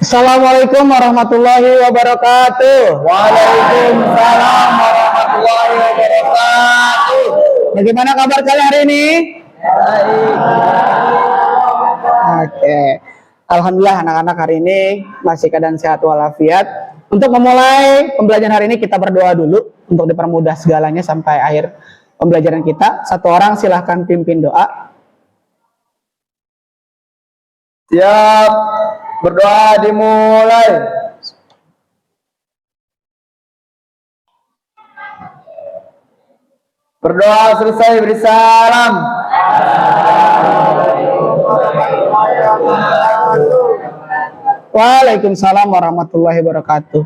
Assalamualaikum warahmatullahi wabarakatuh. Waalaikumsalam warahmatullahi wabarakatuh. Bagaimana kabar kalian hari ini? Baik. Oke. Alhamdulillah anak-anak hari ini masih keadaan sehat walafiat. Untuk memulai pembelajaran hari ini kita berdoa dulu untuk dipermudah segalanya sampai akhir pembelajaran kita. Satu orang silahkan pimpin doa. Siap. Berdoa dimulai. Berdoa selesai beri salam. Waalaikumsalam warahmatullahi wabarakatuh.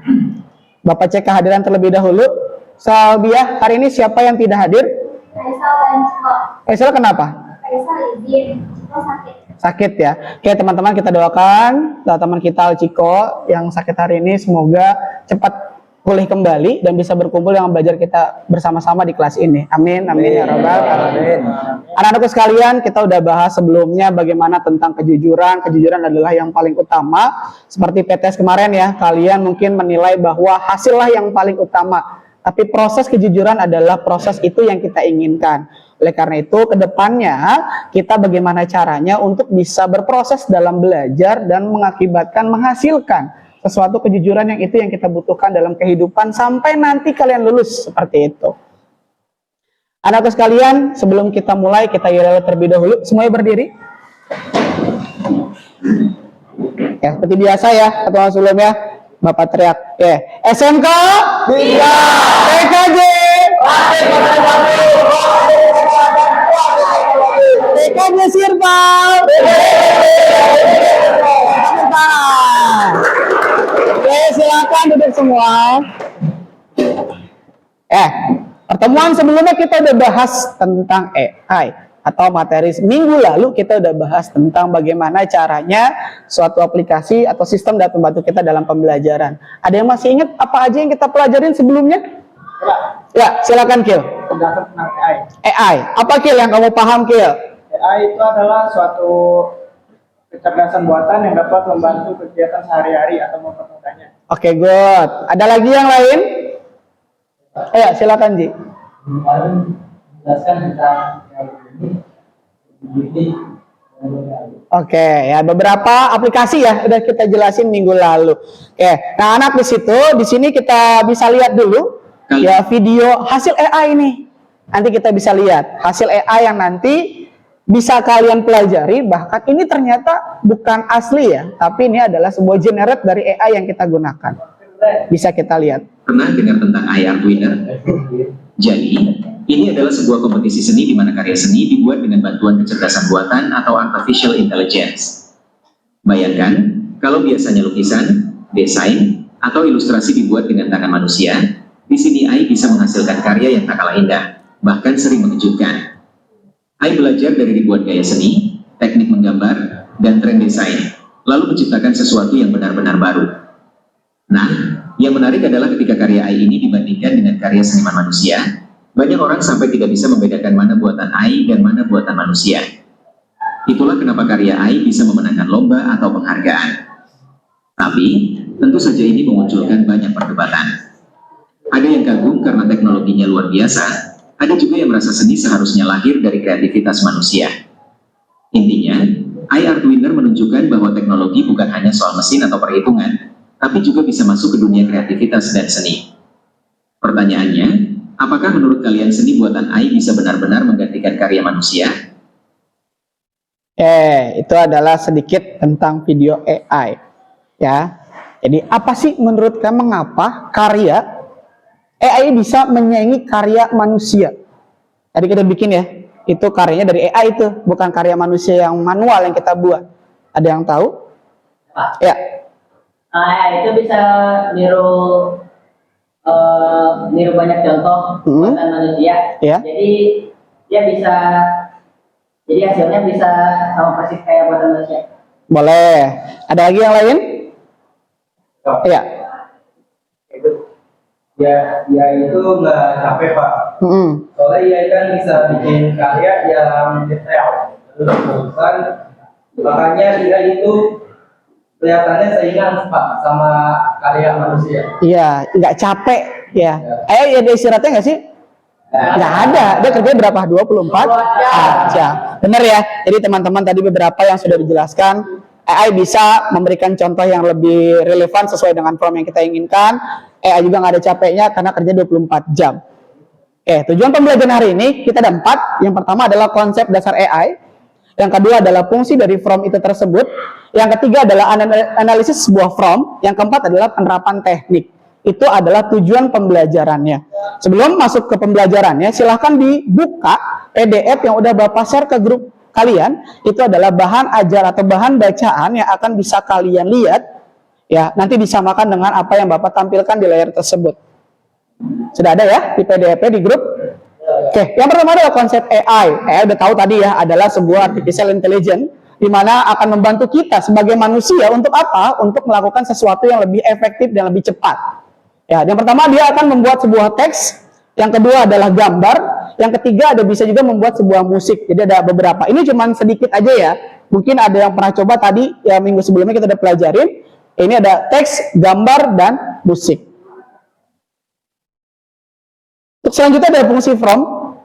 Bapak cek kehadiran terlebih dahulu. Salbiah, hari ini siapa yang tidak hadir? Faisal dan Ciko. Faisal kenapa? Faisal izin, Ciko sakit. Sakit ya. Oke teman-teman, kita doakan teman kita Ciko yang sakit hari ini semoga cepat pulih kembali dan bisa berkumpul dengan belajar kita bersama-sama di kelas ini. Amin, amin ya rabbal alamin. Anak-anakku sekalian, kita udah bahas sebelumnya bagaimana tentang kejujuran. Kejujuran adalah yang paling utama. Seperti PTS kemarin ya, kalian mungkin menilai bahwa hasillah yang paling utama. Tapi proses kejujuran adalah proses itu yang kita inginkan. Oleh karena itu, ke depannya kita bagaimana caranya untuk bisa berproses dalam belajar dan mengakibatkan, menghasilkan sesuatu kejujuran yang itu yang kita butuhkan dalam kehidupan sampai nanti kalian lulus seperti itu. Anakku sekalian, sebelum kita mulai, kita yel terlebih dahulu. Semuanya berdiri. Ya, seperti biasa ya, ketua sebelumnya. Bapak teriak, ya. SMK 3 TKJ TKJ Sirpal. Oke, silakan duduk semua. Pertemuan sebelumnya kita udah bahas tentang AI atau materi minggu lalu kita udah bahas tentang bagaimana caranya suatu aplikasi atau sistem dapat membantu kita dalam pembelajaran. Ada yang masih ingat apa aja yang kita pelajarin sebelumnya? Ya, silakan Kil. Penjelasan tentang AI. AI, apa Kil yang kamu paham Kil? AI itu adalah suatu kecerdasan buatan yang dapat membantu kegiatan sehari-hari atau mempermudahnya. Oke, good. Ada lagi yang lain? Ayo, silakan Ji. Menjelaskan tentang Oke, ya beberapa aplikasi ya udah kita jelasin minggu lalu. Oke, nah anak di sini kita bisa lihat dulu ya video hasil AI ini. Nanti kita bisa lihat hasil AI yang nanti bisa kalian pelajari. Bahkan ini ternyata bukan asli ya, tapi ini adalah sebuah generate dari AI yang kita gunakan. Bisa kita lihat. Pernah dengar tentang AI Art Winner? Jadi, ini adalah sebuah kompetisi seni di mana karya seni dibuat dengan bantuan kecerdasan buatan atau artificial intelligence. Bayangkan, kalau biasanya lukisan, desain, atau ilustrasi dibuat dengan tangan manusia, di sini AI bisa menghasilkan karya yang tak kalah indah, bahkan sering mengejutkan. AI belajar dari ribuan gaya seni, teknik menggambar, dan tren desain, lalu menciptakan sesuatu yang benar-benar baru. Nah, yang menarik adalah ketika karya AI ini dibandingkan dengan karya seniman manusia, banyak orang sampai tidak bisa membedakan mana buatan AI dan mana buatan manusia. Itulah kenapa karya AI bisa memenangkan lomba atau penghargaan. Tapi, tentu saja ini memunculkan banyak perdebatan. Ada yang kagum karena teknologinya luar biasa, ada juga yang merasa seni seharusnya lahir dari kreativitas manusia. Intinya, AI Art Winner menunjukkan bahwa teknologi bukan hanya soal mesin atau perhitungan, tapi juga bisa masuk ke dunia kreativitas dan seni. Pertanyaannya, apakah menurut kalian seni buatan AI bisa benar-benar menggantikan karya manusia? Itu adalah sedikit tentang video AI. Ya. Jadi apa sih menurut kamu mengapa karya AI bisa menyaingi karya manusia? Tadi kita bikin ya, itu karyanya dari AI itu, bukan karya manusia yang manual yang kita buat. Ada yang tahu? Ya. AI itu bisa niru banyak contoh buatan manusia. Ya. Jadi dia bisa, jadi hasilnya bisa sama persis kayak buatan manusia. Boleh. Ada lagi yang lain? Iya. Ya itu nggak capek Pak. Soalnya ya kan bisa bikin karya yang detail, terus makanya dia itu kelihatannya seingat Pak sama karya manusia. Iya, nggak capek ya. Ayo ada istirahatnya nggak sih? Nggak ada. Dia kerja berapa? 24 jam. Bener ya. Jadi teman-teman tadi beberapa yang sudah dijelaskan. AI bisa memberikan contoh yang lebih relevan sesuai dengan form yang kita inginkan. AI juga nggak ada capeknya karena kerja 24 jam. Oke, tujuan pembelajaran hari ini kita ada 4. Yang pertama adalah konsep dasar AI. Yang kedua adalah fungsi dari form itu tersebut. Yang ketiga adalah analisis sebuah form. Yang keempat adalah penerapan teknik. Itu adalah tujuan pembelajarannya. Sebelum masuk ke pembelajarannya, silahkan dibuka PDF yang udah Bapak share ke grup kalian. Itu adalah bahan ajar atau bahan bacaan yang akan bisa kalian lihat. Ya, nanti disamakan dengan apa yang Bapak tampilkan di layar tersebut. Sudah ada ya di PDF di grup? Oke, yang pertama adalah konsep AI. AI udah tahu tadi ya, adalah sebuah artificial intelligence di mana akan membantu kita sebagai manusia untuk apa? Untuk melakukan sesuatu yang lebih efektif dan lebih cepat. Ya, yang pertama dia akan membuat sebuah teks, yang kedua adalah gambar, yang ketiga ada bisa juga membuat sebuah musik. Jadi ada beberapa. Ini cuman sedikit aja ya. Mungkin ada yang pernah coba tadi ya minggu sebelumnya kita udah pelajarin. Ini ada teks, gambar dan musik. Untuk selanjutnya ada fungsi from.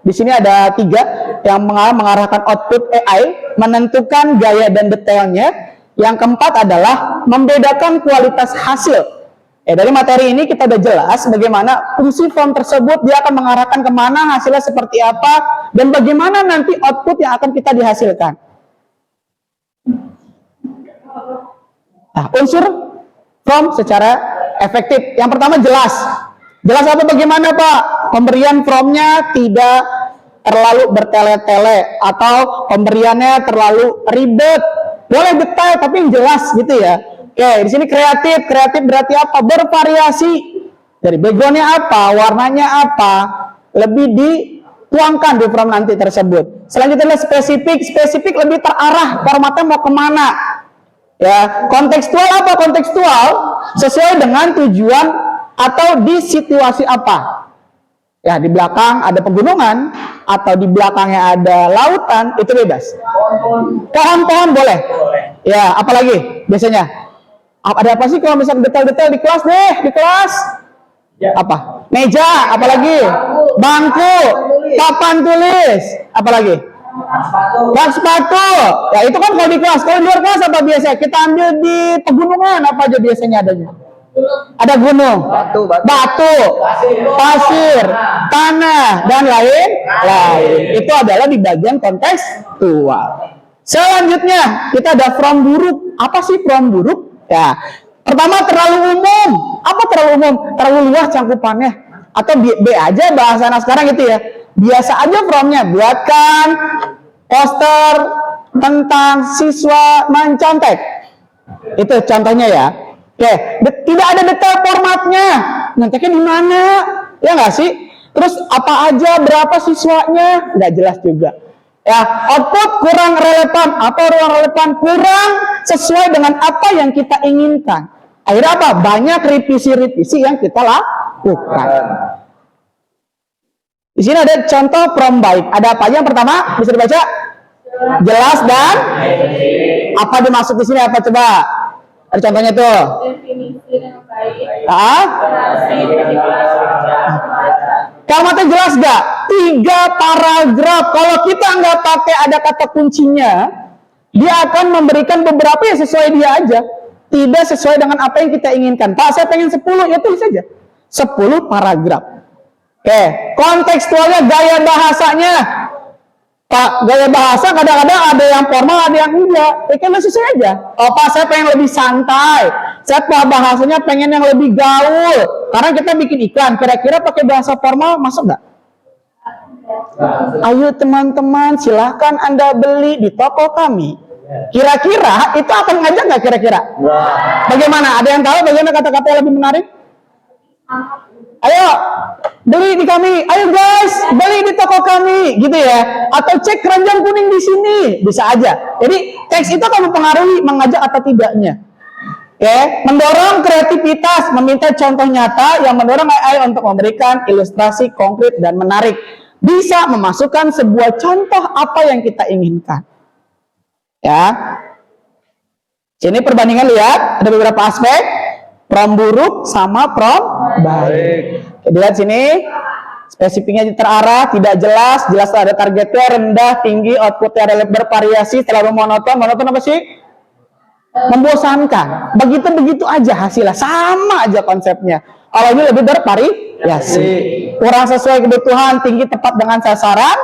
Di sini ada 3 yang mengarahkan output AI, menentukan gaya dan detailnya. Yang keempat adalah membedakan kualitas hasil. Dari materi ini kita udah jelas bagaimana fungsi form tersebut dia akan mengarahkan kemana, hasilnya seperti apa, dan bagaimana nanti output yang akan kita dihasilkan. Nah, unsur form secara efektif. Yang pertama jelas. Jelas apa bagaimana Pak? Pemberian formnya tidak terlalu bertele-tele atau pemberiannya terlalu ribet. Boleh detail tapi yang jelas gitu ya. Oke, di sini kreatif. Kreatif berarti apa? Bervariasi. Dari backgroundnya apa, warnanya apa, lebih dituangkan di form nanti tersebut. Selanjutnya adalah spesifik. Spesifik lebih terarah. Formatnya mau kemana? Ya, kontekstual apa? Kontekstual sesuai dengan tujuan atau di situasi apa. Ya, di belakang ada pegunungan atau di belakangnya ada lautan, itu bebas. Pohon-pohon boleh. Ya, apalagi biasanya? Ada apa sih kalau misalnya detail-detail di kelas deh, di kelas? Ya. Apa? Meja, apalagi? Bangku, papan tulis, apalagi? Bak sepatu. Ya itu kan kalau di kelas. Kalau di luar kelas apa biasa? Kita ambil di pegunungan apa aja biasanya adanya? Ada gunung, batu, pasir, tanah, dan lain. Itu adalah di bagian kontekstual. Selanjutnya kita ada from buruk. Apa sih from buruk? Ya, pertama terlalu umum. Apa terlalu umum? Terlalu luas cangkupannya. Atau B aja bahasa anak sekarang gitu ya. Biasa aja from-nya. Buatkan poster tentang siswa mencontek. Itu contohnya ya. Oke, tidak ada detail formatnya. Nyonteknya di mana? Ya nggak sih? Terus apa aja, berapa siswanya? Nggak jelas juga. Ya, output kurang relevan. Apa kurang relevan? Kurang sesuai dengan apa yang kita inginkan. Akhirnya apa? Banyak revisi-revisi yang kita lakukan. Di sini ada contoh from baik. Ada apa aja? Yang pertama bisa dibaca? Jelas dan apa dimaksud di sini? Apa coba? Ada contohnya tuh. Definisi dengan baik. Kalimatnya jelas gak? 3 paragraf. Kalau kita nggak pakai ada kata kuncinya, dia akan memberikan beberapa yang sesuai dia aja. Tidak sesuai dengan apa yang kita inginkan. Pak, saya pengen 10, ya tulis saja. 10 paragraf. Oke, kontekstualnya gaya bahasanya. Pak, gaya bahasa kadang-kadang ada yang formal, ada yang enggak. Ya kan sesuai aja. Oh Pak, saya pengen lebih santai. Saya bahasanya pengen yang lebih gaul. Karena kita bikin iklan, kira-kira pakai bahasa formal masuk nggak? Ayo teman-teman, silahkan Anda beli di toko kami. Kira-kira itu akan ngajak nggak kira-kira? Bagaimana? Ada yang tahu bagaimana kata-kata yang lebih menarik? Ayo beli di kami, ayo guys beli di toko kami, gitu ya. Atau cek keranjang kuning di sini, bisa aja. Jadi teks itu akan mempengaruhi mengajak atau tidaknya. Oke, mendorong kreativitas, meminta contoh nyata yang mendorong AI untuk memberikan ilustrasi konkret dan menarik. Bisa memasukkan sebuah contoh apa yang kita inginkan. Ya. Sini perbandingan lihat, ada beberapa aspek, prom buruk sama prom baik. Oke, dilihat sini, spesifiknya terarah, tidak jelas, jelas ada targetnya, rendah, tinggi, outputnya bervariasi, terlalu monoton. Monoton apa sih? Membosankan. Begitu-begitu aja hasilnya, sama aja konsepnya. Kalau ini lebih bervariasi, kurang sesuai kebutuhan, tinggi tepat dengan sasaran,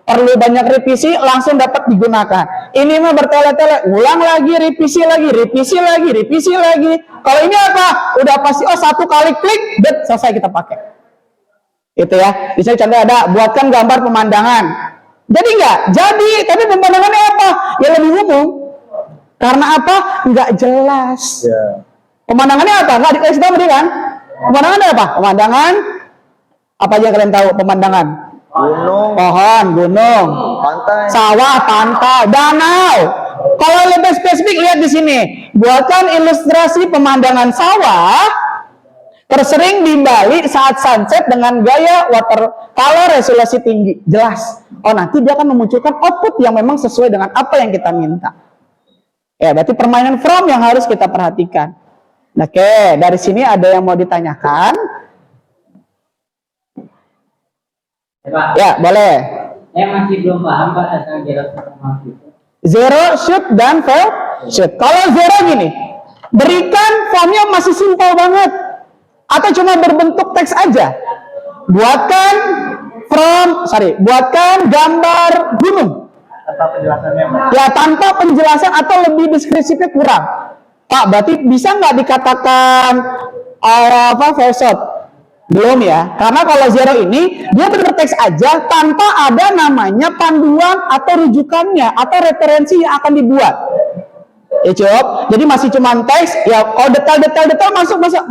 perlu banyak revisi, langsung dapat digunakan. Ini mah bertele-tele, ulang lagi, revisi lagi, revisi lagi, revisi lagi. Kalau ini apa? Udah pasti, oh satu kali klik, selesai kita pakai. Itu ya. Bisa contoh ada, buatkan gambar pemandangan. Jadi enggak? Jadi, tapi pemandangannya apa? Ya lebih umum. Karena apa? Enggak jelas. Pemandangannya apa? Enggak dikasih tahu tadi kan? Pemandangannya apa? Pemandangan apa aja kalian tahu pemandangan? Gunung, Pohon, gunung, pantai. sawah, pantai, danau. Kalau lebih spesifik lihat di sini. Buatkan ilustrasi pemandangan sawah tersering di Bali saat sunset dengan gaya watercolor resolusi tinggi. Jelas. Oh, nanti dia akan memunculkan output yang memang sesuai dengan apa yang kita minta. Ya, berarti permainan from yang harus kita perhatikan. Oke, dari sini ada yang mau ditanyakan? Pak, Ya, boleh. saya masih belum paham Pak tentang zero itu. Zero, shoot, dan fail, shoot. Kalau zero gini, berikan formnya masih simpel banget. Atau cuma berbentuk teks aja. Buatkan gambar gunung. Tanpa penjelasannya, Pak. Ya, tanpa penjelasan atau lebih deskripsinya kurang. Pak, berarti bisa nggak dikatakan fail shot? Belum ya, karena kalau zero ini dia benar teks aja tanpa ada namanya panduan atau rujukannya atau referensi yang akan dibuat. Ya Cok, jadi masih cuma teks ya. Oh detail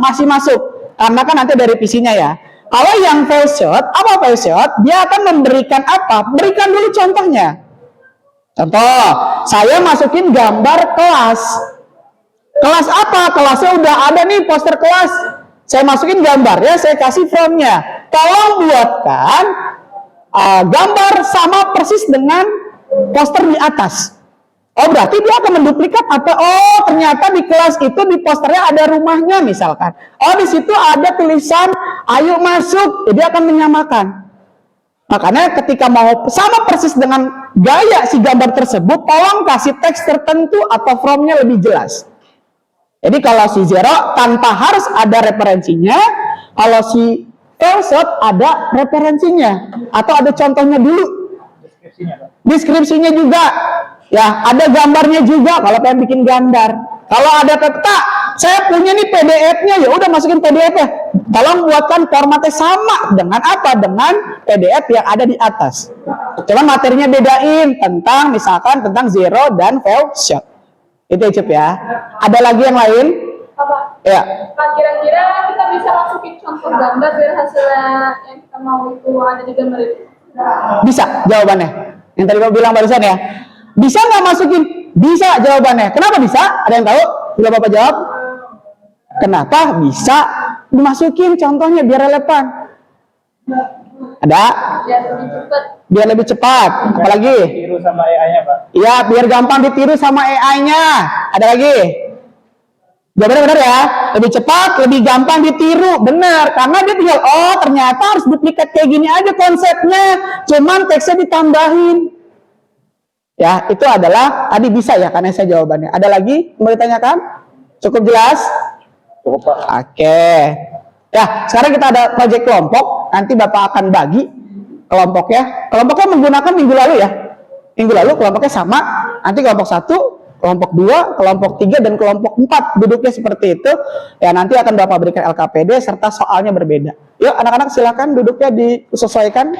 masih masuk karena kan nanti dari visinya ya. Kalau yang fail shot, apa fail shot? Dia akan memberikan apa? Berikan dulu contohnya. Contoh, saya masukin gambar kelas. Kelas apa? Kelasnya udah ada nih poster kelas. Saya masukin gambarnya, saya kasih formnya. Tolong buatkan gambar sama persis dengan poster di atas. Oh, berarti dia akan menduplikat apa? Oh, ternyata di kelas itu di posternya ada rumahnya misalkan. Oh, di situ ada tulisan ayo masuk. Jadi akan menyamakan. Makanya ketika mau sama persis dengan gaya si gambar tersebut, tolong kasih teks tertentu atau formnya lebih jelas. Jadi kalau si zero tanpa harus ada referensinya, kalau si fail shot ada referensinya atau ada contohnya dulu. Deskripsinya, Pak. Deskripsinya juga, ya ada gambarnya juga kalau pengen bikin gambar. Kalau ada peta, saya punya nih PDF-nya, ya udah masukin PDF-nya. Tolong buatkan formatnya sama dengan apa? Dengan PDF yang ada di atas. Cuman materinya bedain tentang misalkan tentang zero dan fail shot. Itu ya, Cep ya. Ada lagi yang lain? Apa? Ya. Pak, kira-kira kita bisa masukin contoh gambar biar hasilnya yang kita mau itu ada di gambar itu? Bisa jawabannya. Yang tadi Bapak bilang barusan ya. Bisa nggak masukin? Bisa jawabannya. Kenapa bisa? Ada yang tahu? Sudah Bapak jawab? Kenapa bisa dimasukin contohnya biar relevan? Ada? Biar lebih cepat. Biar lebih cepat. Apalagi? Tiru sama AI-nya, Pak. Iya, biar gampang ditiru sama AI-nya. Ada lagi? Jawabannya benar ya? Lebih cepat, lebih gampang ditiru. Benar, karena dia tinggal, oh ternyata harus duplikat kayak gini aja konsepnya. Cuman teksnya ditambahin. Ya, itu adalah, tadi bisa ya, karena saya jawabannya. Ada lagi? Mau ditanyakan? Cukup jelas? Cukup, Pak. Oke. Ya, sekarang kita ada proyek kelompok. Nanti Bapak akan bagi kelompoknya. Kelompoknya menggunakan minggu lalu ya. Minggu lalu kelompoknya sama. Nanti kelompok 1, kelompok 2, kelompok 3, dan kelompok 4 duduknya seperti itu. Ya, nanti akan Bapak berikan LKPD serta soalnya berbeda. Yuk, anak-anak silakan duduknya disesuaikan.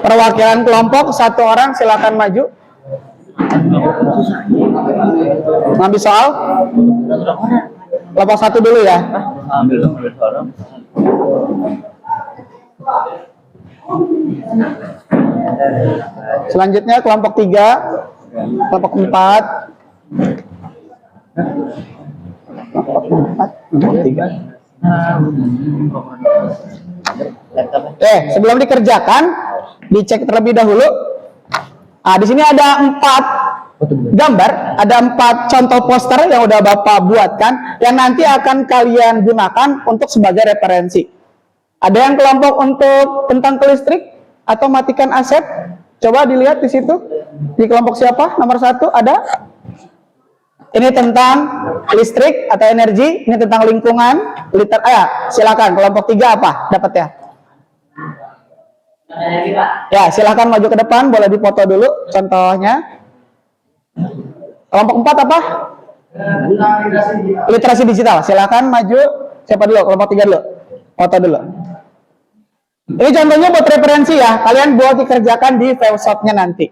Perwakilan kelompok satu orang silakan maju. Ngambil soal. Kelompok satu dulu ya. Selanjutnya kelompok 3, kelompok 4. Kelompok 3. Sebelum dikerjakan, dicek terlebih dahulu. Di sini ada 4 gambar, ada 4 contoh poster yang udah Bapak buatkan, yang nanti akan kalian gunakan untuk sebagai referensi. Ada yang kelompok untuk tentang kelistrik atau matikan aset. Coba dilihat di situ. Di kelompok siapa? Nomor 1 ada. Ini tentang listrik atau energi. Ini tentang lingkungan. Silakan. Kelompok 3 apa? Dapat ya? Ya, silakan maju ke depan. Boleh dipoto dulu contohnya. Kelompok 4 apa? Literasi digital. Silakan maju. Siapa dulu? Kelompok 3 dulu. Foto dulu. Ini contohnya buat referensi ya. Kalian buat dikerjakan di website-nya nanti.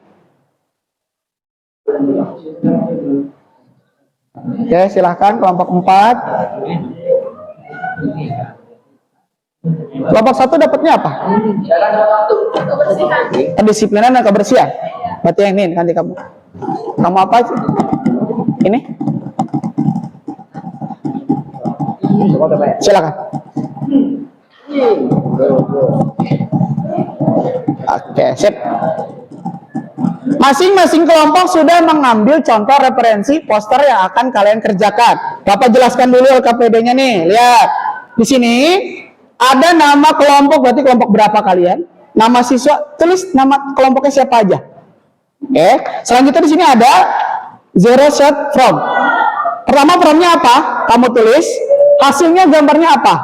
Oke, silahkan kelompok 4. Kelompok 1 dapatnya apa? Kedisiplinan dan kebersihan. Berarti yang ini nanti kamu. Kamu apa sih? Ini? Silakan. Oke, sip. Masing-masing kelompok sudah mengambil contoh referensi poster yang akan kalian kerjakan. Bapak jelaskan dulu LKPD-nya nih. Lihat. Di sini ada nama kelompok, berarti kelompok berapa kalian? Nama siswa, tulis nama kelompoknya siapa aja. Oke. Selanjutnya di sini ada zero set from. Pertama from-nya apa? Kamu tulis. Hasilnya gambarnya apa?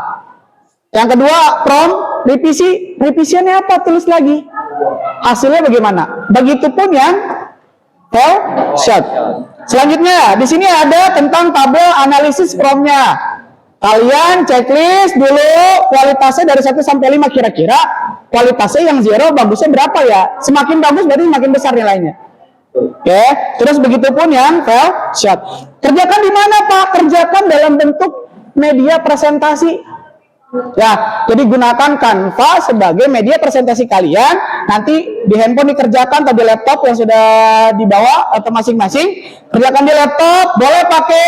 Yang kedua from revisi. Revisiannya apa? Tulis lagi. Hasilnya bagaimana? Begitupun yang shot. Selanjutnya di sini ada tentang tabel analisis from-nya. Kalian checklist dulu kualitasnya dari 1 sampai 5 kira-kira kualitasnya yang 0 bagusnya berapa ya? Semakin bagus berarti semakin besar nilainya. Oke, terus begitupun yang shot. Kerjakan di mana Pak? Kerjakan dalam bentuk media presentasi. Ya, jadi gunakan Canva sebagai media presentasi kalian. Nanti di handphone dikerjakan atau di laptop yang sudah dibawa atau masing-masing. Kerjakan di laptop, boleh pakai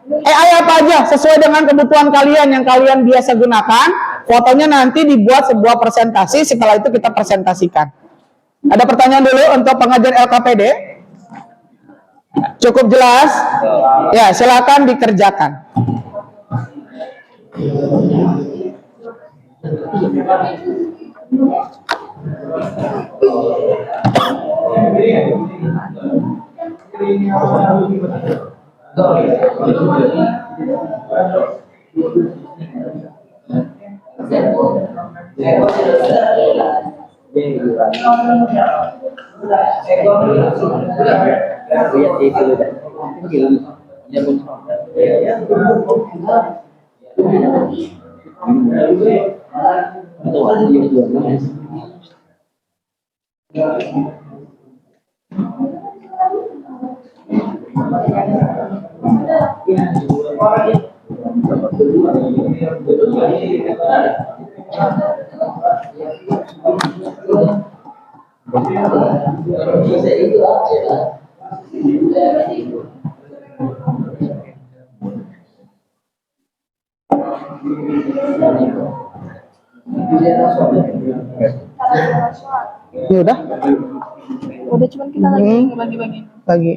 AI apa aja sesuai dengan kebutuhan kalian yang kalian biasa gunakan. Fotonya nanti dibuat sebuah presentasi, setelah itu kita presentasikan. Ada pertanyaan dulu untuk pengajar LKPD? Cukup jelas? Ya, silakan dikerjakan. Ini udah? Udah, cuman kita lagi bagi-bagi. Bagi.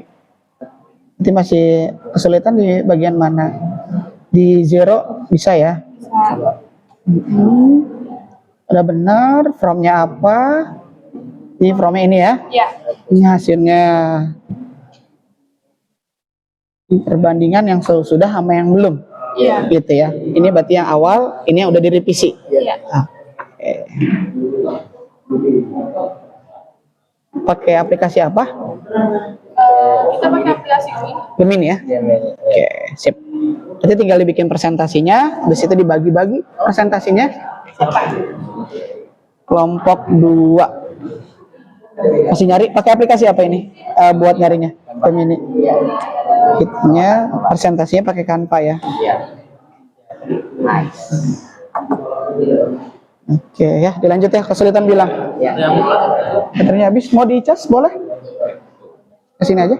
Nanti masih kesulitan di bagian mana? Di 0 bisa ya? Udah benar. From-nya apa? Ini from-nya ini ya? Ya. Ini hasilnya. Perbandingan yang sudah sama yang belum. Iya. Gitu ya. Ini berarti yang awal, ini yang udah direvisi. Iya. Oke. Pakai aplikasi apa? Kita pakai aplikasi Gemini ya? Oke, sip. Nanti tinggal dibikin presentasinya, habis itu dibagi-bagi presentasinya. Kelompok 2. Masih nyari pakai aplikasi apa ini? Buat nyarinya. Gemini. Hitnya presentasinya pakai Canva ya. Oke ya, dilanjut ya. Kesulitan bilang. Baterainya habis, mau dicas boleh? Kesini aja.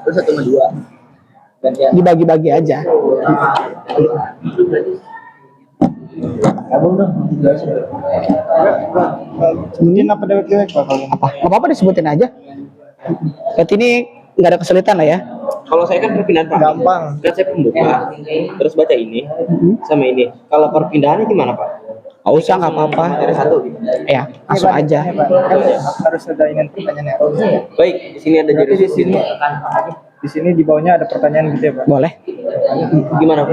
Terus 1 sama 2. Dibagi-bagi aja. Sebutin apa dewek-dewek Pak kalau Apa? Nggak apa-apa disebutin aja. Berarti ini nggak ada kesulitan lah ya. Kalau saya kan perpindahan Pak. gampang. Kan saya pembuka, terus baca ini sama ini. Kalau perpindahannya gimana Pak? Nggak usah, nggak apa-apa. Dari satu. Ya, langsung aja. Ini, Pak, kan harus ada ini pertanyaannya. Baik, di sini ada Berarti jadi di sini di bawahnya ada pertanyaan gitu ya Pak. Boleh. gimana Pak?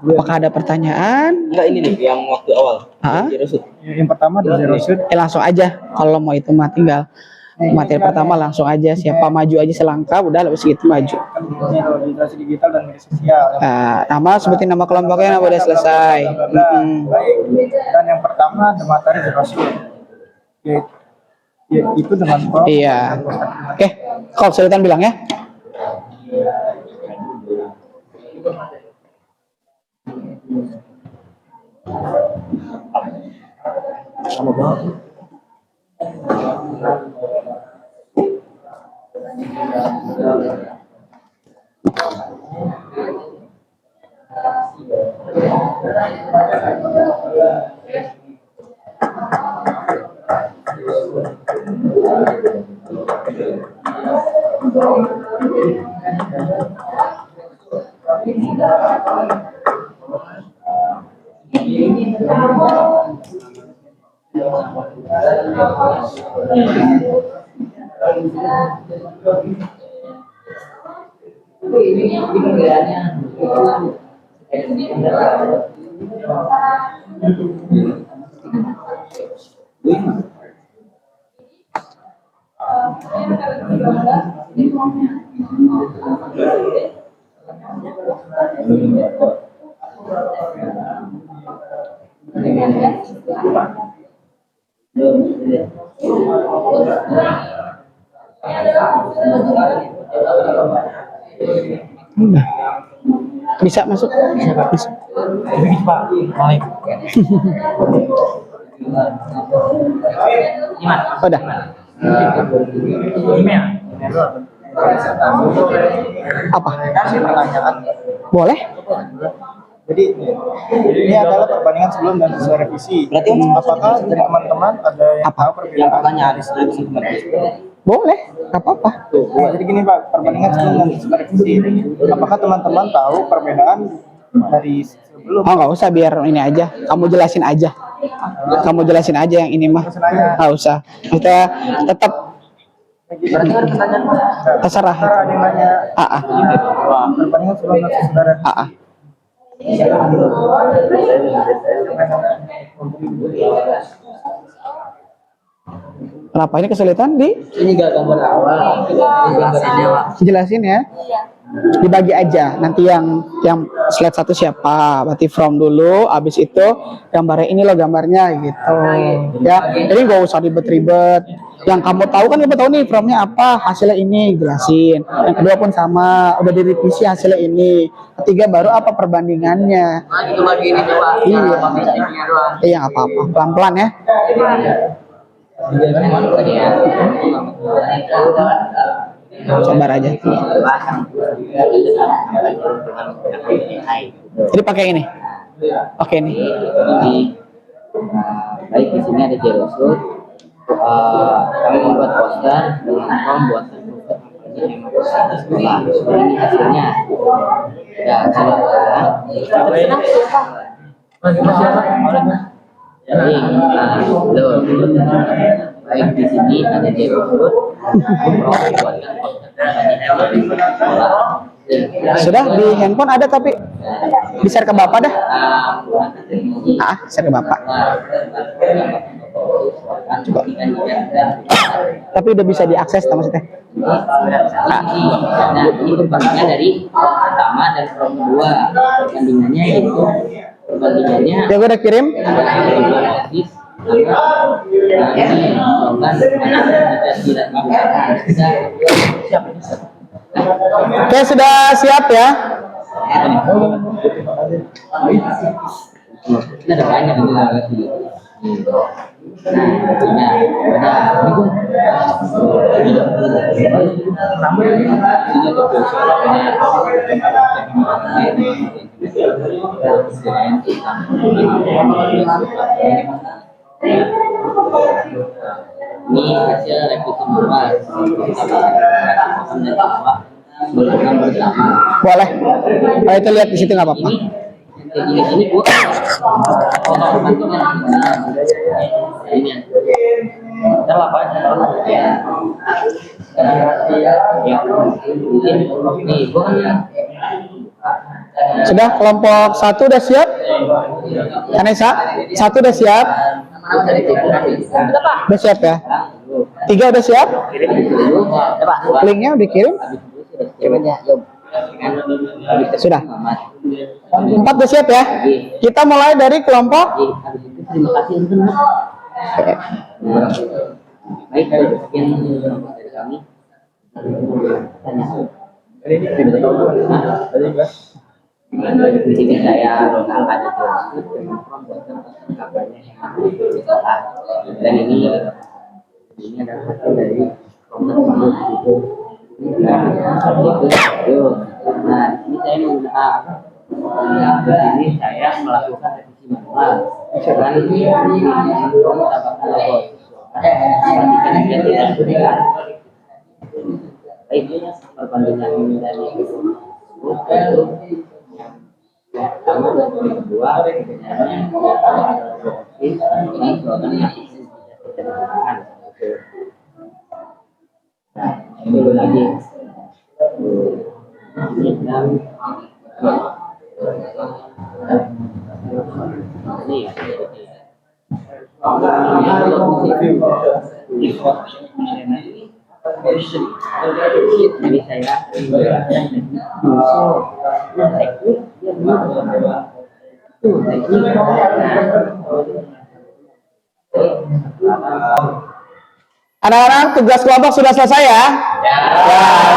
Apakah ada pertanyaan? Enggak ini nih yang waktu awal. Hah? Jerosut. Yang pertama ada zero shoot. Langsung aja. Kalau mau itu mah tinggal materi pertama langsung aja. Siapa maju aja selangkah, udah habis gitu maju. Kan zero literasi digital dan media sosial. Nama sebutin nama kelompoknya, nama udah selesai. Baik. Dan yang pertama ada materi zero shoot. Itu dengan prompt. Iya. Oke, kalau kesulitan bilang ya. Bisa masuk? Bisa. Udah. Apa? Kasih pertanyaan. Boleh? Jadi ini adalah perbandingan sebelum dan sesuai revisi. Berarti Apakah dari teman-teman ada yang Apa? tahu perbedaan? pertanyaan itu kemarin. Boleh, nggak apa-apa. Nah, jadi gini Pak, perbandingan sebelum dan sesuai revisi. Apakah teman-teman tahu perbedaan dari sebelum? Oh, nggak usah, biar ini aja. Kamu jelasin aja. Kamu jelasin aja yang ini mah. Nggak usah. Kita tetap Berarti ada pertanyaan Pak. terserah. Ntar ada yang nanya perbandingan sebelum dan sesuai revisi. Kenapa ini kesulitan di? Ini gak gambar awal. Ini gambar ini Pak. Jelasin ya. Dibagi aja. Nanti yang slide 1 siapa? Berarti from dulu. Abis itu gambarnya ini loh gambarnya gitu. Ya. Jadi nggak usah ribet-ribet. Yang kamu tahu kan kamu tahu nih fromnya apa, hasilnya ini jelasin. Yang kedua pun sama, udah direvisi hasilnya ini. Ketiga baru apa perbandingannya. Nah, itu bagi ini coba. Iya. Pembandingannya doang. Iya nggak apa-apa, pelan-pelan ya. Sabar aja. Jadi pakai ini. Oke nih. Jadi, baik di sini ada Jerosut. Kami membuat poster dengan membuat sekolah. Ini hasilnya. Ya, jadi, baik di sini ada Jerosut. Sudah di handphone ada tapi di share ke bapak dah. Share ke bapak. Coba. Tapi udah bisa diakses tak maksudnya? Nah, ini perbandingan dari prom pertama dan prom kedua. Perbandingannya itu perbandingannya Ya gue udah kirim. Oke, sudah siap ya? Kita ada banyak lagi. Ini hasil revisi manual bersama. Boleh. Kalau itu lihat di situ nggak apa-apa. Ini gua ini terlalu ya nih gua kan Sudah kelompok 1 udah siap? Kanesa, 1 udah siap? Udah siap ya? 3 udah siap? Linknya udah kirim? Sudah. 4 udah siap ya? Kita mulai dari kelompok. terima kasih teman-teman. Baik, sekian dari kami. Tanya. Di sini saya mengangkat itu dengan pembuatan kabarnya dan ini adalah hasil dari proses itu. Nah, ini saya menggunakan di sini saya melakukan revisi manual dan perbandingan dari itu pertama dan kedua sebenarnya ini program yang bisa digunakan. Nah, ini lagi jadi saya Anak-anak, tugas kelompok sudah selesai ya? Ya.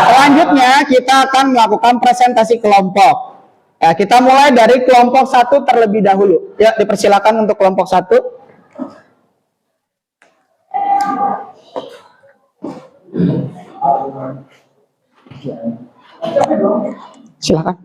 Selanjutnya kita akan melakukan presentasi kelompok. Ya, kita mulai dari kelompok 1 terlebih dahulu. Ya, dipersilakan untuk kelompok 1. Silakan.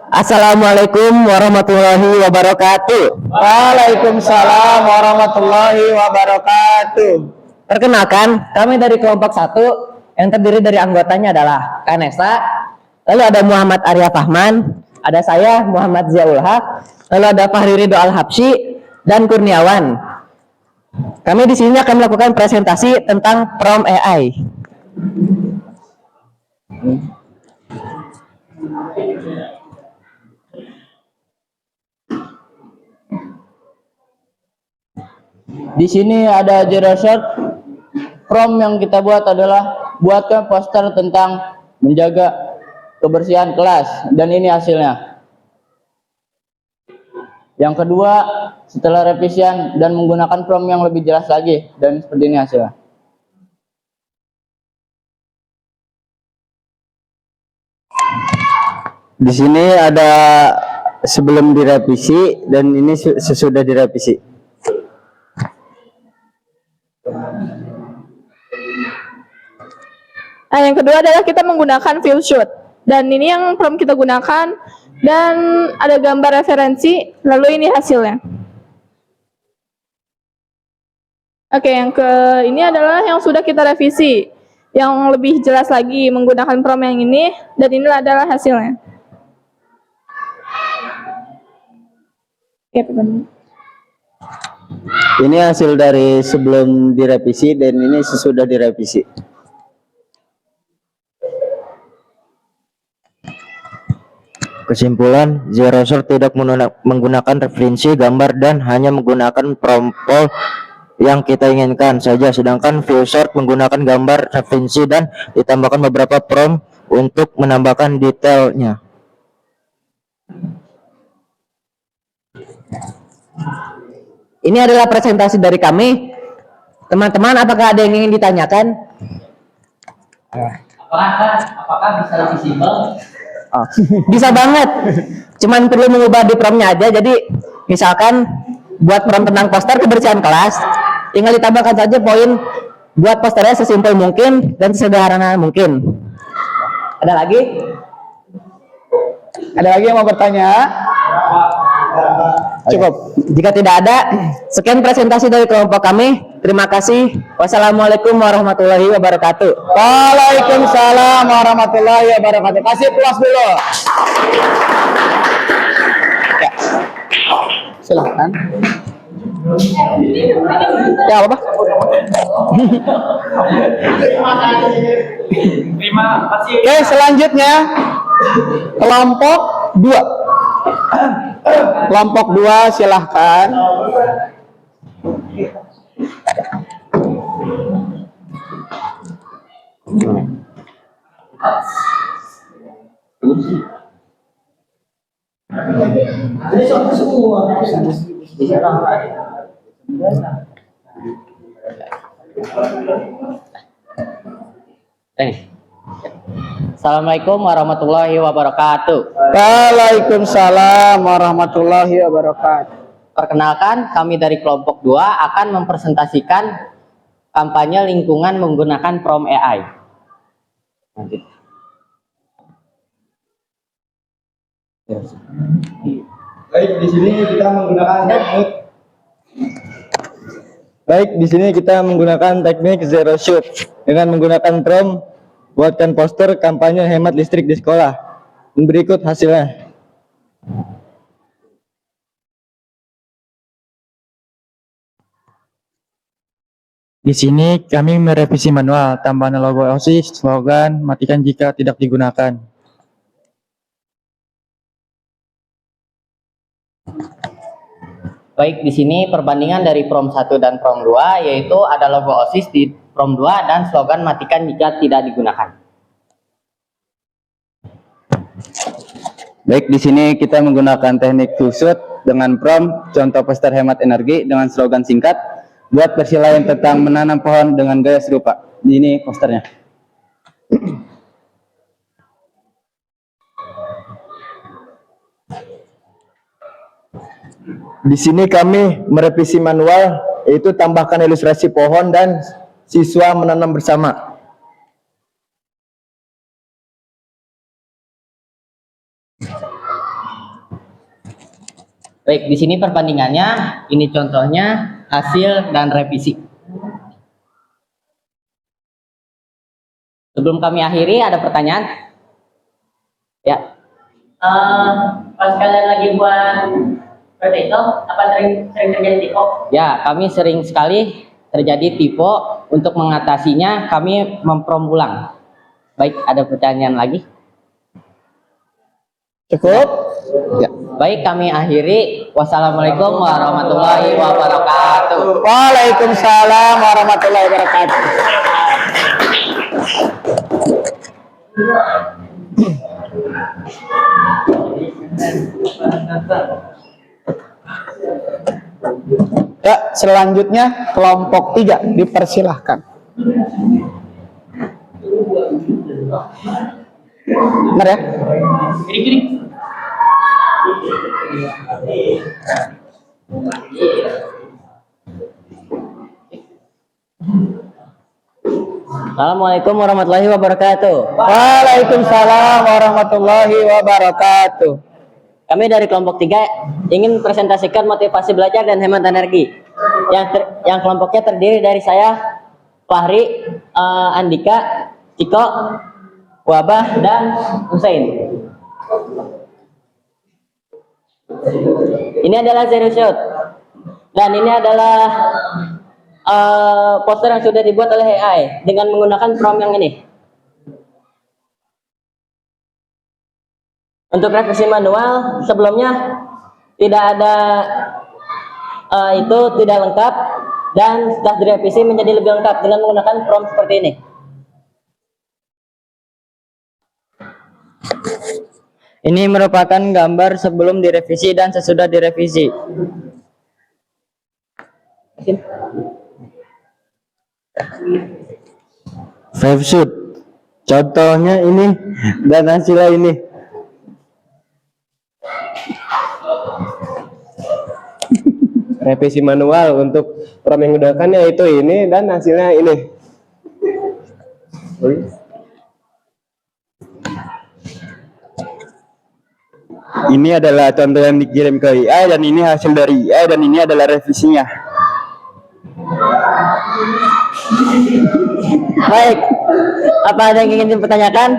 Assalamualaikum warahmatullahi wabarakatuh. Waalaikumsalam warahmatullahi wabarakatuh. Perkenalkan, kami dari kelompok 1 yang terdiri dari anggotanya adalah Kanesa, lalu ada Muhammad Arya Fahman, ada saya Muhammad Ziaul Haq, lalu ada Fahri Ridho Al-Habsyi dan Kurniawan. Kami di sini akan melakukan presentasi tentang Prom AI. Di sini ada zero shot. Prom yang kita buat adalah buatkan poster tentang menjaga kebersihan kelas, dan ini hasilnya. Yang kedua, setelah revisian dan menggunakan prom yang lebih jelas lagi, dan seperti ini hasilnya. Di sini ada sebelum direvisi dan ini sesudah direvisi. Nah, yang kedua adalah kita menggunakan field shoot. Dan ini yang prom kita gunakan, dan ada gambar referensi, lalu ini hasilnya. Oke, yang ini adalah yang sudah kita revisi. Yang lebih jelas lagi menggunakan prom yang ini, dan inilah adalah hasilnya. Oke, pegang. Ini hasil dari sebelum direvisi dan ini sesudah direvisi. Kesimpulan, Zerosur tidak menggunakan referensi gambar dan hanya menggunakan prompol yang kita inginkan saja, sedangkan Viewshot menggunakan gambar referensi dan ditambahkan beberapa prompt untuk menambahkan detailnya. Ini adalah presentasi dari kami. Teman-teman, apakah ada yang ingin ditanyakan? Apakah bisa lebih simpel? Oh, bisa banget. Cuman perlu mengubah di promnya aja. Jadi misalkan buat prom tentang poster kebersihan kelas, tinggal ditambahkan saja poin buat posternya sesimpel mungkin dan sesederhana mungkin. Ada lagi? Ada lagi yang mau bertanya? Cukup. Jika tidak ada, sekian presentasi dari kelompok kami. Terima kasih. Wassalamualaikum warahmatullahi wabarakatuh. Waalaikumsalam warahmatullahi wabarakatuh. Kasih puas dulu. Ya. Silakan. Ya, apa? Terima kasih. Oke, selanjutnya kelompok 2. Kelompok 2 silahkan. Assalamualaikum warahmatullahi wabarakatuh. Waalaikumsalam warahmatullahi wabarakatuh. Perkenalkan, kami dari kelompok 2 akan mempresentasikan kampanye lingkungan menggunakan Prom AI. Baik, di sini kita menggunakan teknik zero shoot dengan menggunakan prom, buatkan poster kampanye hemat listrik di sekolah. Berikut hasilnya. Di sini kami merevisi manual, tambahan logo OSIS, slogan, matikan jika tidak digunakan. Baik, di sini perbandingan dari Prom 1 dan Prom 2, yaitu ada logo OSIS di Prom 2 dan slogan matikan jika tidak digunakan. Baik, di sini kita menggunakan teknik Viewshot dengan prom, contoh poster hemat energi dengan slogan singkat, buat versi lain tentang menanam pohon dengan gaya serupa. Ini posternya. Di sini kami merevisi manual, yaitu tambahkan ilustrasi pohon dan siswa menanam bersama. Baik, di sini perbandingannya, ini contohnya, hasil, dan revisi. Sebelum kami akhiri, ada pertanyaan? Ya. Pas kalian lagi buat seperti itu, apa sering terjadi tipe? Ya, kami sering sekali terjadi tipe. Untuk mengatasinya, kami memprom ulang. Baik, ada pertanyaan lagi? Cukup? Ya. Baik, kami akhiri. Wassalamualaikum warahmatullahi wabarakatuh. Waalaikumsalam warahmatullahi wabarakatuh. Ya, selanjutnya kelompok 3 dipersilahkan. Benar ya? Assalamualaikum warahmatullahi wabarakatuh. Waalaikumsalam warahmatullahi wabarakatuh. Kami dari kelompok 3 ingin presentasikan motivasi belajar dan hemat energi. Yang kelompoknya terdiri dari saya, Fahri, Andika, Ciko, Wabah, dan Husain. Ini adalah zero shot. Dan ini adalah poster yang sudah dibuat oleh AI dengan menggunakan prompt yang ini. Untuk revisi manual sebelumnya tidak ada itu tidak lengkap, dan setelah direvisi menjadi lebih lengkap dengan menggunakan prompt seperti ini. Ini merupakan gambar sebelum direvisi dan sesudah direvisi. Five shoot. Contohnya ini dan hasilnya ini. Revisi manual untuk prompt yang digunakan yaitu ini dan hasilnya ini. Ini adalah contoh yang dikirim ke AI dan ini hasil dari AI dan ini adalah revisinya. Baik, apa ada yang ingin dipertanyakan?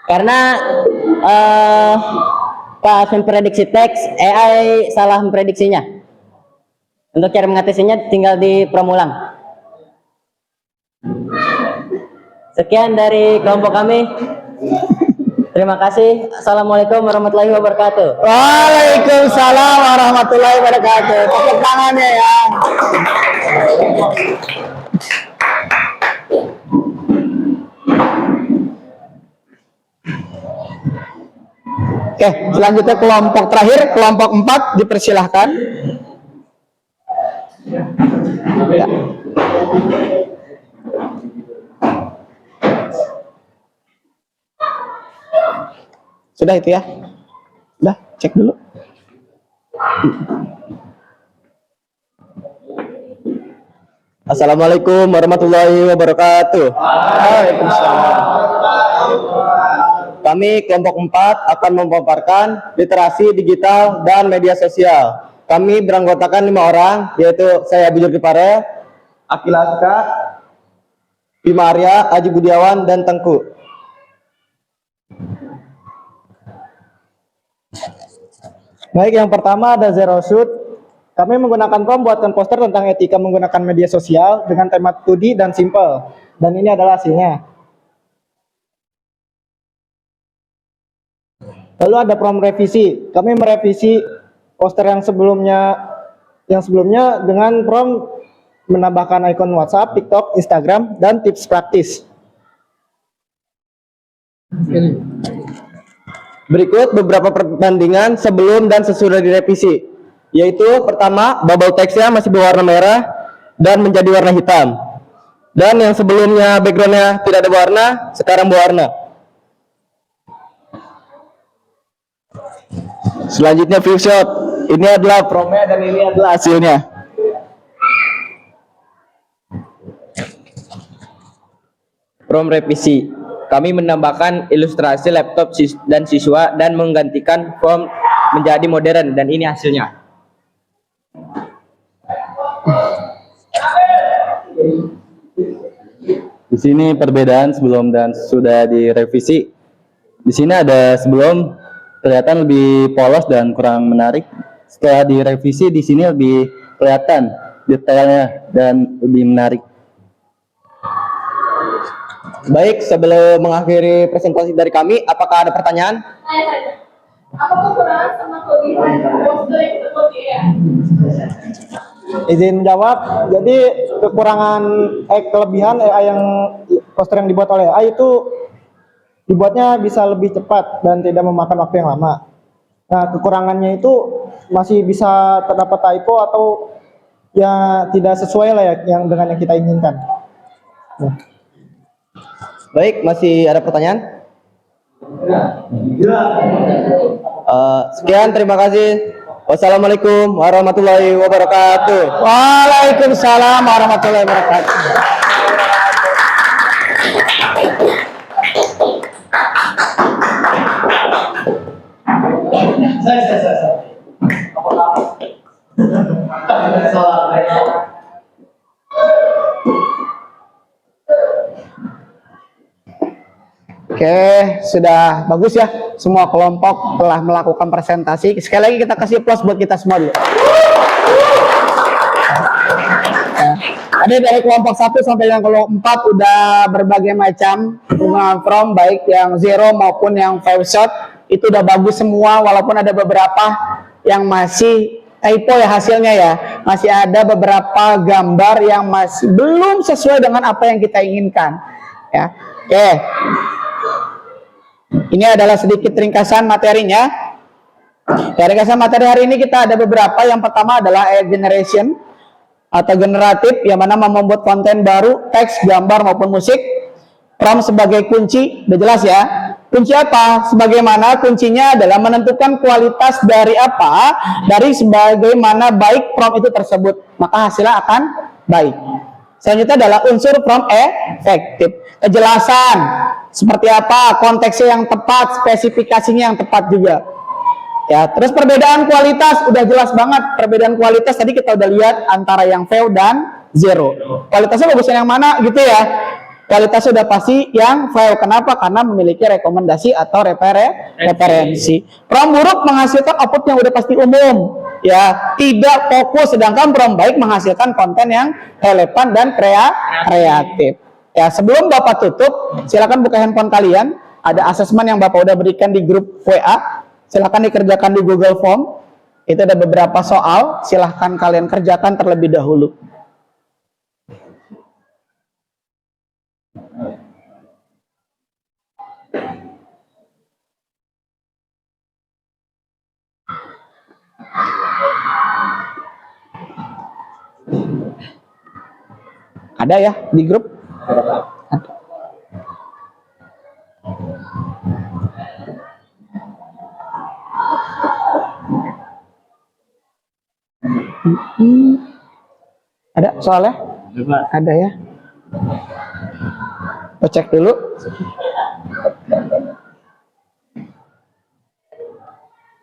Karena pas memprediksi teks, AI salah memprediksinya. Untuk cara mengatasinya tinggal diperulang. Sekian dari kelompok kami. Terima kasih. Assalamualaikum warahmatullahi wabarakatuh. Waalaikumsalam warahmatullahi wabarakatuh. Tepuk tangannya ya. Oke, selanjutnya kelompok terakhir, kelompok 4, dipersilahkan. Ya. Sudah itu ya? Udah, cek dulu. Assalamualaikum warahmatullahi wabarakatuh. Waalaikumsalam. Kami kelompok 4 akan memaparkan literasi digital dan media sosial. Kami beranggotakan 5 orang, yaitu saya Bujur Kipare, Akilaska, Bima Arya, Aji Budiawan, dan Tengku. Baik, yang pertama ada zero shoot. Kami menggunakan prompt buatkan poster tentang etika menggunakan media sosial dengan tema 2D dan simple. Dan ini adalah hasilnya. Lalu ada prompt revisi. Kami merevisi poster yang sebelumnya dengan prompt menambahkan ikon WhatsApp, TikTok, Instagram, dan tips praktis. Berikut beberapa perbandingan sebelum dan sesudah direvisi, yaitu pertama, bubble text-nya masih berwarna merah dan menjadi warna hitam. Dan yang sebelumnya background-nya tidak ada warna, sekarang berwarna. Selanjutnya view shot. Ini adalah prompt-nya dan ini adalah hasilnya. Prompt revisi. Kami menambahkan ilustrasi laptop dan siswa dan menggantikan font menjadi modern dan ini hasilnya. Di sini perbedaan sebelum dan sudah direvisi. Di sini ada sebelum kelihatan lebih polos dan kurang menarik. Setelah direvisi di sini lebih kelihatan detailnya dan lebih menarik. Baik, sebelum mengakhiri presentasi dari kami, apakah ada pertanyaan? Apa kekurangan sama kelebihan poster yang seperti ya? Izin menjawab. Jadi kelebihan AI yang poster yang dibuat oleh AI itu dibuatnya bisa lebih cepat dan tidak memakan waktu yang lama. Nah, kekurangannya itu masih bisa terdapat typo atau ya tidak sesuai lah ya yang dengan yang kita inginkan. Nah. Baik, masih ada pertanyaan? Sekian, terima kasih. Wassalamualaikum warahmatullahi wabarakatuh. Waalaikumsalam warahmatullahi wabarakatuh. Oke, sudah bagus ya. Semua kelompok telah melakukan presentasi. Sekali lagi kita kasih plus buat kita semua dulu. Ada dari kelompok 1 sampai yang kelompok 4 udah berbagai macam hubungan from, baik yang zero maupun yang five shot. Itu udah bagus semua, walaupun ada beberapa yang masih typo ya hasilnya ya. Masih ada beberapa gambar yang masih belum sesuai dengan apa yang kita inginkan. Ya, oke. Ini adalah sedikit ringkasan materinya. Ya, ringkasan materi hari ini kita ada beberapa. Yang pertama adalah AI generation atau generatif, yang mana membuat konten baru, teks, gambar maupun musik. Prompt sebagai kunci, udah jelas ya. Kunci apa? Sebagaimana kuncinya adalah menentukan kualitas dari apa, dari sebagaimana baik prompt itu tersebut, maka hasilnya akan baik. Selanjutnya adalah unsur prompt efektif. Kejelasan, seperti apa, konteksnya yang tepat, spesifikasinya yang tepat juga. Ya, terus perbedaan kualitas, udah jelas banget. Perbedaan kualitas tadi kita udah lihat antara yang VEO dan zero. Kualitasnya bagusnya yang mana gitu ya. Kualitasnya sudah pasti yang VEO. Kenapa? Karena memiliki rekomendasi atau referensi. Prompt buruk menghasilkan output yang udah pasti umum. Ya, tidak fokus, sedangkan prompt baik menghasilkan konten yang relevan dan kreatif. Ya, sebelum Bapak tutup, silakan buka handphone kalian. Ada asesmen yang Bapak udah berikan di grup WA. Silakan dikerjakan di Google Form. Itu ada beberapa soal, silahkan kalian kerjakan terlebih dahulu. Ada ya di grup? Ada. Ada soalnya? Ada ya? Kita cek dulu.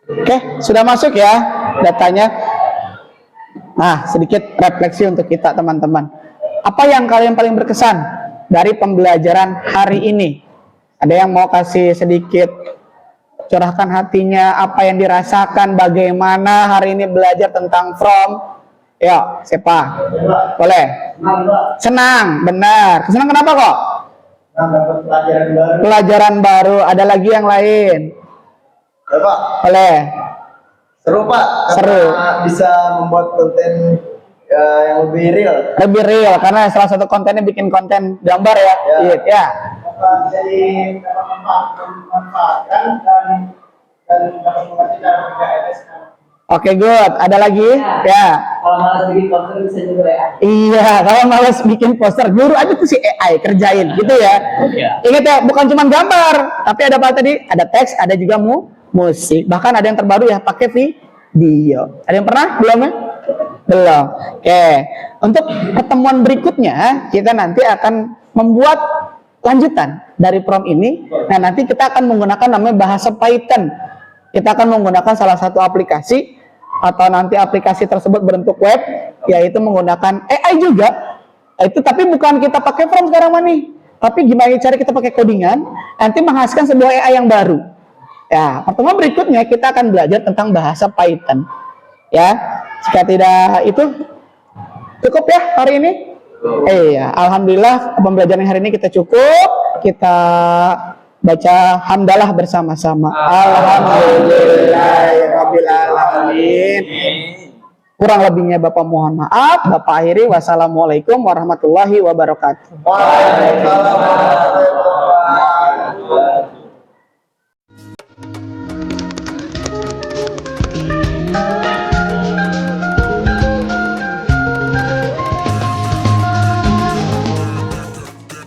Oke, sudah masuk ya datanya. Nah, sedikit refleksi untuk kita teman-teman. Apa yang kalian paling berkesan dari pembelajaran hari ini? Ada yang mau kasih sedikit curahkan hatinya, apa yang dirasakan, bagaimana hari ini belajar tentang from? Yuk, siapa? Boleh? Senang, benar. Senang kenapa kok? Dapat pelajaran baru. Pelajaran baru, ada lagi yang lain? Pak. Boleh? Seru Pak. Seru. Karena bisa membuat konten yang lebih real. Lebih real, karena salah satu kontennya bikin konten gambar ya? Iya. Ya. Jadi dapat memanfaatkan dan dapat mengerti cara kerja LS. Oke, good. Ada lagi? Ya. Kalau malas bikin poster bisa juga ya. Iya, kalau males bikin poster, guru aja tuh si AI kerjain, gitu ya. Ingat ya, bukan cuma gambar, tapi ada apa tadi? Ada teks, ada juga musik. Bahkan ada yang terbaru ya, pakai video. Ada yang pernah? Belum ya? Belum. Oke. Untuk pertemuan berikutnya, kita nanti akan membuat lanjutan dari prompt ini. Nah, nanti kita akan menggunakan namanya bahasa Python. Kita akan menggunakan salah satu aplikasi, atau nanti aplikasi tersebut berbentuk web, yaitu menggunakan AI juga. Itu tapi bukan kita pakai prompt sekarang nih, tapi gimana cara kita pakai codingan, nanti menghasilkan sebuah AI yang baru. Ya, pertemuan berikutnya kita akan belajar tentang bahasa Python. Ya, jika tidak itu cukup ya hari ini. Iya, alhamdulillah pembelajaran hari ini kita cukup. Kita baca hamdalah bersama-sama. Alhamdulillahirabbil alamin. Kurang lebihnya Bapak mohon maaf. Bapak akhiri, wassalamualaikum warahmatullahi wabarakatuh. Waalaikumsalam.